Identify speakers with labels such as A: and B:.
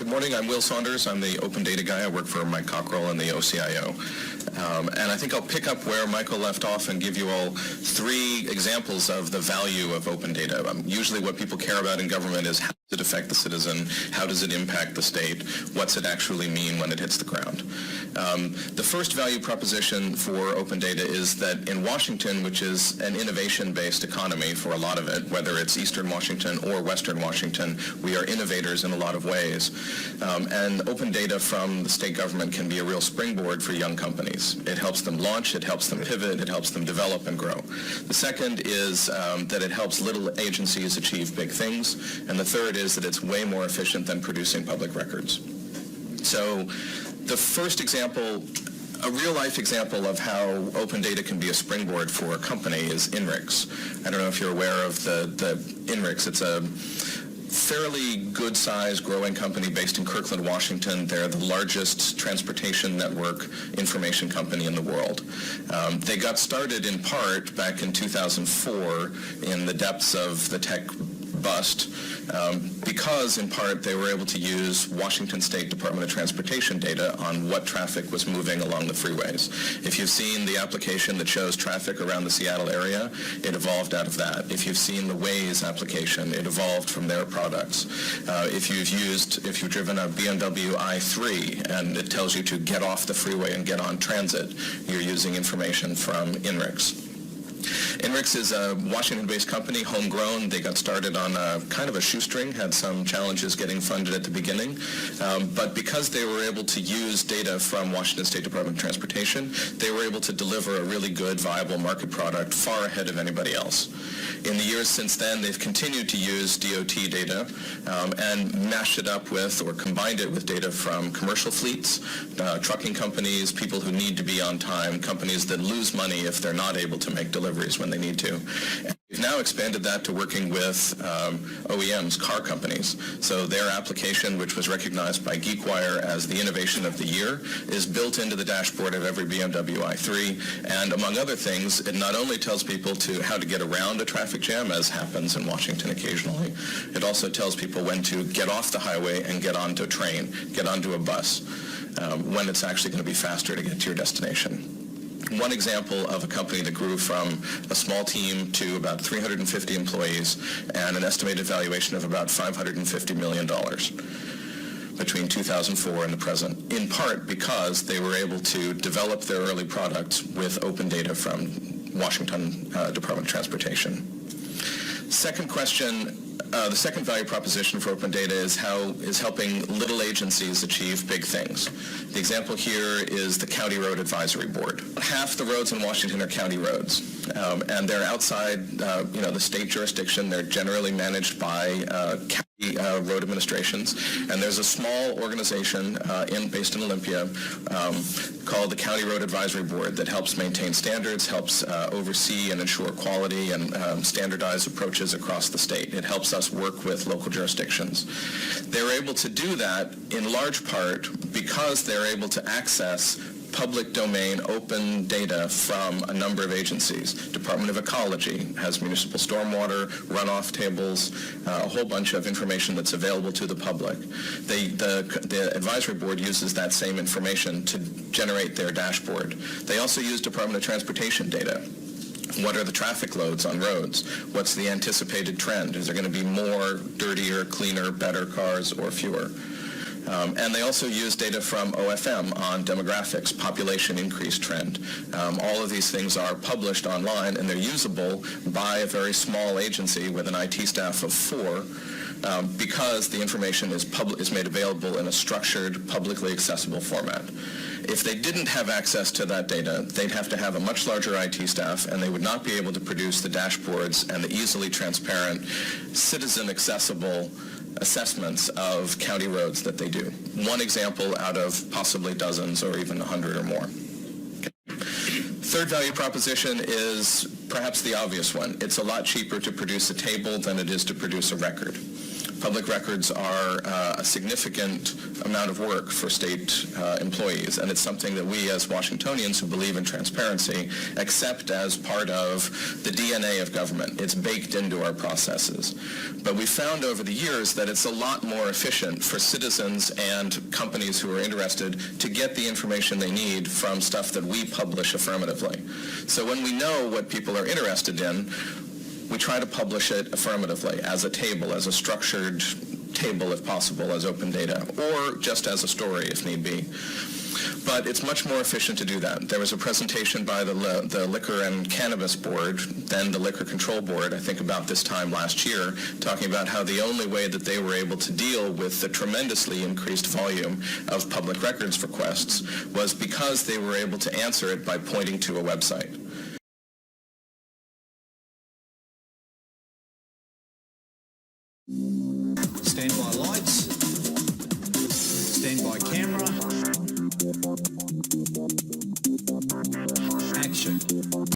A: Good morning, I'm Will Saunders. I'm the open data guy. I work for Mike Cockrell and the OCIO. And I think I'll pick up where Michael left off and give you all three examples of the value of open data. Usually what people care about in government is how does it affect the citizen, how does it impact the state, what's it actually mean when it hits the ground. The first value proposition for open data is that in Washington, which is an innovation-based economy for a lot of it, whether it's Eastern Washington or Western Washington, we are innovators in a lot of ways. And open data from the state government can be a real springboard for young companies. It helps them launch, it helps them pivot, it helps them develop and grow. The second is that it helps little agencies achieve big things. And the third is that it's way more efficient than producing public records. So the first example, a real-life example of how open data can be a springboard for a company is INRIX. I don't know if you're aware of the INRIX. It's a fairly good-sized growing company based in Kirkland, Washington. They're the largest transportation network information company in the world. They got started in part back in 2004 in the depths of the tech bust because in part they were able to use Washington State Department of Transportation data on what traffic was moving along the freeways. If you've seen the application that shows traffic around the Seattle area, it evolved out of that. If you've seen the Waze application, it evolved from their products. If you've driven a BMW i3 and it tells you to get off the freeway and get on transit, you're using information from INRIX. INRIX is a Washington-based company, homegrown. They got started on kind of a shoestring, had some challenges getting funded at the beginning. But because they were able to use data from Washington State Department of Transportation, they were able to deliver a really good, viable market product far ahead of anybody else. In the years since then, they've continued to use DOT data and mashed it up with or combined it with data from commercial fleets, trucking companies, people who need to be on time, companies that lose money if they're not able to make deliveries when they need to. And we've now expanded that to working with OEMs, car companies. So their application, which was recognized by GeekWire as the Innovation of the Year, is built into the dashboard of every BMW i3. And among other things, it not only tells people how to get around a traffic jam, as happens in Washington occasionally, it also tells people when to get off the highway and get onto a train, get onto a bus, when it's actually going to be faster to get to your destination. One example of a company that grew from a small team to about 350 employees and an estimated valuation of about $550 million between 2004 and the present, in part because they were able to develop their early products with open data from Washington Department of Transportation. Second question, the second value proposition for open data is helping little agencies achieve big things. The example here is the County Road Advisory Board. Half the roads in Washington are county roads, and they're outside the state jurisdiction. They're generally managed by county road administrations, and there's a small organization based in Olympia called the County Road Advisory Board that helps maintain standards, helps oversee and ensure quality and standardized approaches across the state. It helps us work with local jurisdictions. They're able to do that in large part because they're able to access public domain open data from a number of agencies. Department of Ecology has municipal stormwater, runoff tables, a whole bunch of information that's available to the public. The advisory board uses that same information to generate their dashboard. They also use Department of Transportation data. What are the traffic loads on roads? What's the anticipated trend? Is there going to be more dirtier, cleaner, better cars or fewer? And they also use data from OFM on demographics, population increase trend. All of these things are published online, and they're usable by a very small agency with an IT staff of 4 because the information is made available in a structured, publicly accessible format. If they didn't have access to that data, they'd have to have a much larger IT staff, and they would not be able to produce the dashboards and the easily transparent, citizen-accessible assessments of county roads that they do. One example out of possibly dozens or even 100 or more. Third value proposition is perhaps the obvious one. It's a lot cheaper to produce a table than it is to produce a record. Public records are a significant amount of work for state employees, and it's something that we as Washingtonians who believe in transparency accept as part of the DNA of government. It's baked into our processes. But we found over the years that it's a lot more efficient for citizens and companies who are interested to get the information they need from stuff that we publish affirmatively. So when we know what people are interested in, we try to publish it affirmatively as a table, as a structured table if possible, as open data, or just as a story if need be. But it's much more efficient to do that. There was a presentation by the Liquor and Cannabis Board, then the Liquor Control Board, I think about this time last year, talking about how the only way that they were able to deal with the tremendously increased volume of public records requests was because they were able to answer it by pointing to a website.
B: Standby lights, standby camera, action.